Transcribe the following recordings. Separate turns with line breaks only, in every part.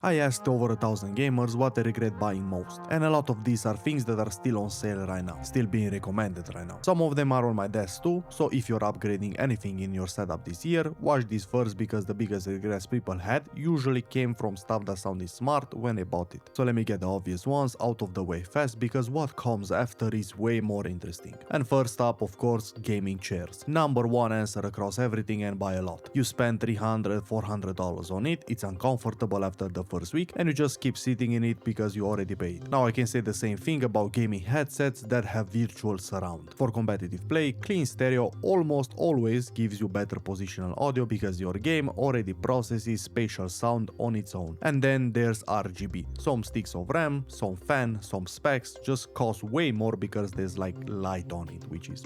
I asked over 1000 gamers what they regret buying most, and a lot of these are things that are still on sale right now, still being recommended right now. Some of them are on my desk too, so if you're upgrading anything in your setup this year, watch this first because the biggest regrets people had usually came from stuff that sounded smart when they bought it. So let me get the obvious ones out of the way fast because what comes after is way more interesting. And first up, of course, gaming chairs. Number one answer across everything and by a lot. You spend $300-400 on it, it's uncomfortable after the first week and you just keep sitting in it because you already paid. Now I can say the same thing about gaming headsets that have virtual surround. For competitive play, clean stereo almost always gives you better positional audio because your game already processes spatial sound on its own. And then there's RGB. Some sticks of RAM, some fan, some specs just cost way more because there's like light on it, which is,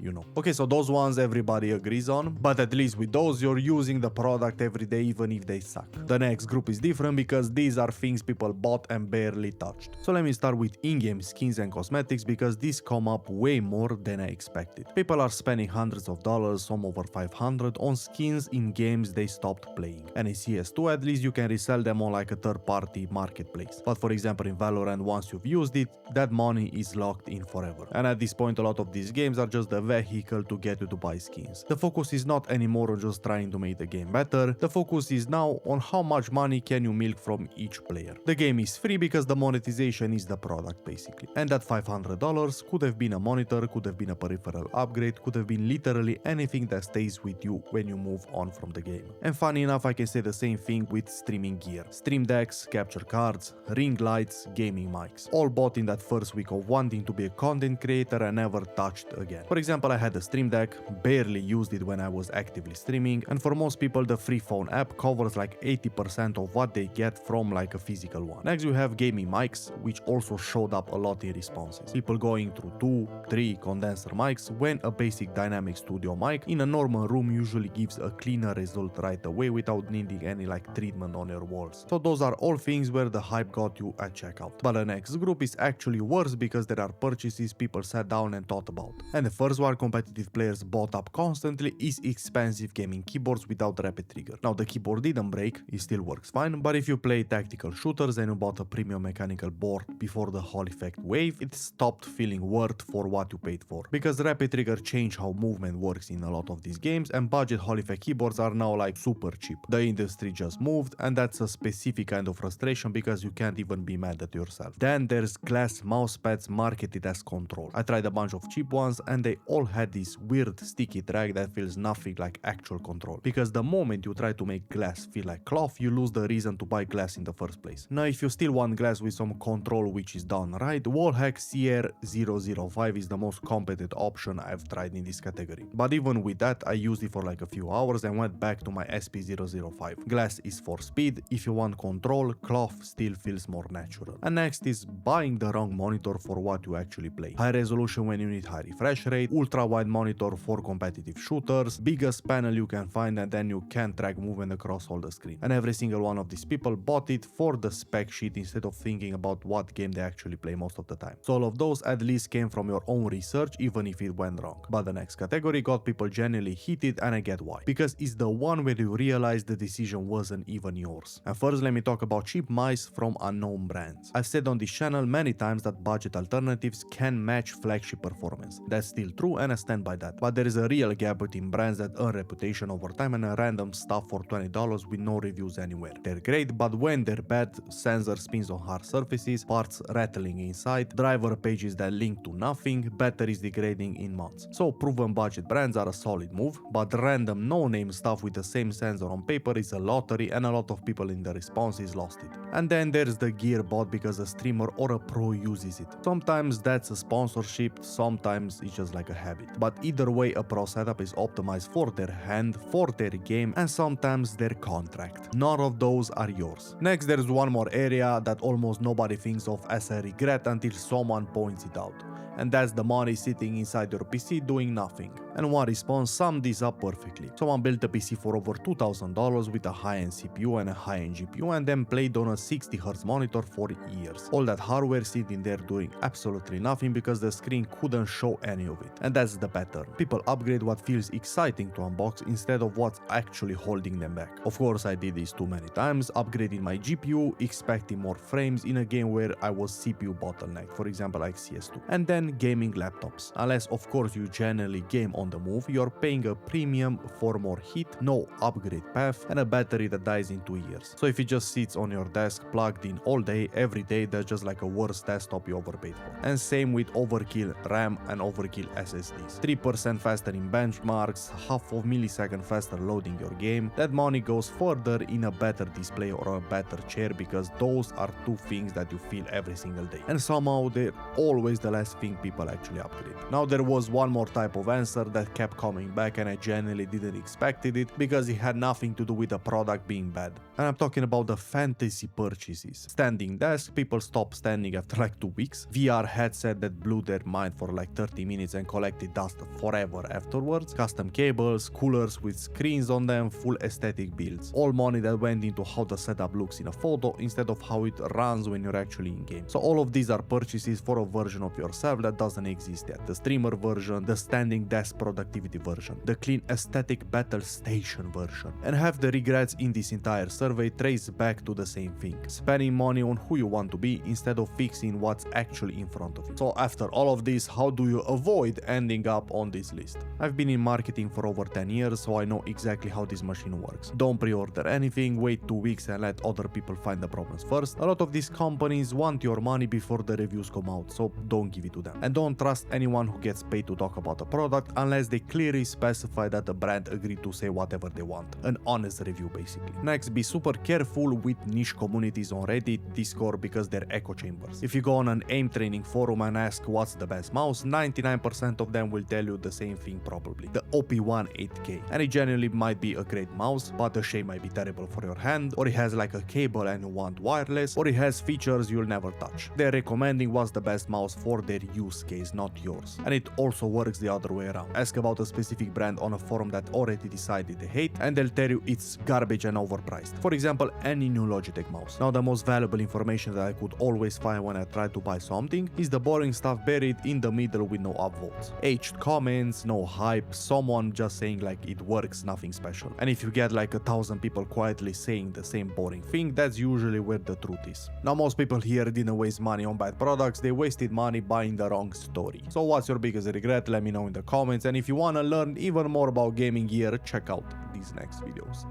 you know. Okay, so those ones everybody agrees on, but at least with those you're using the product every day even if they suck. The next group is different because these are things people bought and barely touched. So let me start with in-game skins and cosmetics because these come up way more than I expected. People are spending hundreds of dollars, some over 500, on skins in games they stopped playing. And in CS2 at least you can resell them on like a third-party marketplace. But for example in Valorant, once you've used it, that money is locked in forever. And at this point a lot of these games are just a vehicle to get you to buy skins. The focus is not anymore on just trying to make the game better, the focus is now on how much money can you milk from each player. The game is free because the monetization is the product basically. And that $500 could have been a monitor, could have been a peripheral upgrade, could have been literally anything that stays with you when you move on from the game. And funny enough I can say the same thing with streaming gear. Stream decks, capture cards, ring lights, gaming mics. All bought in that first week of wanting to be a content creator and never touched again. For example, I had a Stream Deck, barely used it when I was actively streaming, and for most people the free phone app covers like 80% of what they get from like a physical one. Next you have gaming mics, which also showed up a lot in responses. People going through 2-3 condenser mics when a basic dynamic studio mic in a normal room usually gives a cleaner result right away without needing any like treatment on your walls. So those are all things where the hype got you at checkout. But the next group is actually worse because there are purchases people sat down and thought about. And the first one competitive players bought up constantly is expensive gaming keyboards without rapid trigger. Now the keyboard didn't break, it still works fine, but if you play tactical shooters and you bought a premium mechanical board before the Hall effect wave, it stopped feeling worth for what you paid for. Because rapid trigger changed how movement works in a lot of these games and budget Hall effect keyboards are now like super cheap. The industry just moved and that's a specific kind of frustration because you can't even be mad at yourself. Then there's glass mousepads marketed as control. I tried a bunch of cheap ones and they all had this weird sticky drag that feels nothing like actual control. Because the moment you try to make glass feel like cloth, you lose the reason to buy glass in the first place. Now if you still want glass with some control which is done right, Wallhack CR005 is the most competent option I've tried in this category. But even with that, I used it for like a few hours and went back to my SP005. Glass is for speed, if you want control, cloth still feels more natural. And next is buying the wrong monitor for what you actually play. High resolution when you need high refresh rate, ultra wide monitor for competitive shooters, biggest panel you can find and then you can track movement across all the screen. And every single one of these people bought it for the spec sheet instead of thinking about what game they actually play most of the time. So all of those at least came from your own research even if it went wrong. But the next category got people genuinely heated and I get why. Because it's the one where you realize the decision wasn't even yours. And first let me talk about cheap mice from unknown brands. I've said on this channel many times that budget alternatives can match flagship performance. That's still true and I stand by that. But there is a real gap between brands that earn reputation over time and random stuff for $20 with no reviews anywhere. They're great, but when they're bad, sensor spins on hard surfaces, parts rattling inside, driver pages that link to nothing, batteries degrading in months. So proven budget brands are a solid move, but random no-name stuff with the same sensor on paper is a lottery and a lot of people in the responses lost it. And then there's the gear bought because a streamer or a pro uses it. Sometimes that's a sponsorship, sometimes it's just like a habit. But either way, a pro setup is optimized for their hand, for their game, and sometimes their contract. None of those are yours. Next, there's one more area that almost nobody thinks of as a regret until someone points it out. And that's the money sitting inside your PC doing nothing. and one response summed this up perfectly. Someone built a PC for over $2,000 with a high-end CPU and a high-end GPU and then played on a 60Hz monitor for years. All that hardware sitting there doing absolutely nothing because the screen couldn't show any of it. And that's the pattern. People upgrade what feels exciting to unbox instead of what's actually holding them back. Of course, I did this too many times, upgrading my GPU, expecting more frames in a game where I was CPU bottlenecked, for example like CS2. And then gaming laptops. Unless of course you generally game on the move, you're paying a premium for more heat, no upgrade path, and a battery that dies in 2 years. So if it just sits on your desk plugged in all day, every day, that's just like a worse desktop you overpaid for. And same with overkill RAM and overkill SSDs. 3% faster in benchmarks, half of millisecond faster loading your game. That money goes further in a better display or a better chair because those are two things that you feel every single day. And somehow they're always the last thing people actually upgrade. Now there was one more type of answer that kept coming back and I genuinely didn't expect it because it had nothing to do with the product being bad. And I'm talking about the fantasy purchases. Standing desk, people stopped standing after like 2 weeks. VR headset that blew their mind for like 30 minutes and collected dust forever afterwards. Custom cables, coolers with screens on them, full aesthetic builds. All money that went into how the setup looks in a photo instead of how it runs when you're actually in game. So all of these are purchases for a version of yourself that doesn't exist yet. The streamer version, the standing desk productivity version, the clean aesthetic battle station version. And half the regrets in this entire survey trace back to the same thing. Spending money on who you want to be instead of fixing what's actually in front of you. So after all of this, how do you avoid ending up on this list? I've been in marketing for over 10 years, so I know exactly how this machine works. Don't pre-order anything, wait 2 weeks and let other people find the problems first. A lot of these companies want your money before the reviews come out, so don't give it to them. And don't trust anyone who gets paid to talk about a product unless they clearly specify that the brand agreed to say whatever they want. An honest review basically. Next, be super careful with niche communities on Reddit, Discord because they're echo chambers. If you go on an aim training forum and ask what's the best mouse, 99% of them will tell you the same thing probably. The OP1 8K. And it genuinely might be a great mouse, but the shape might be terrible for your hand, or it has like a cable and you want wireless, or it has features you'll never touch. They're recommending what's the best mouse for their use case, not yours. And it also works the other way around. Ask about a specific brand on a forum that already decided they hate, and they'll tell you it's garbage and overpriced. For example, any new Logitech mouse. Now the most valuable information that I could always find when I tried to buy something is the boring stuff buried in the middle with no upvotes. Aged comments, no hype, someone just saying like it works, nothing special. And if you get like 1,000 people quietly saying the same boring thing, that's usually where the truth is. Now most people here didn't waste money on bad products, they wasted money buying the wrong story. So what's your biggest regret? Let me know in the comments, and if you wanna learn even more about gaming gear, check out these next videos.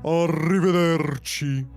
Arrivederci!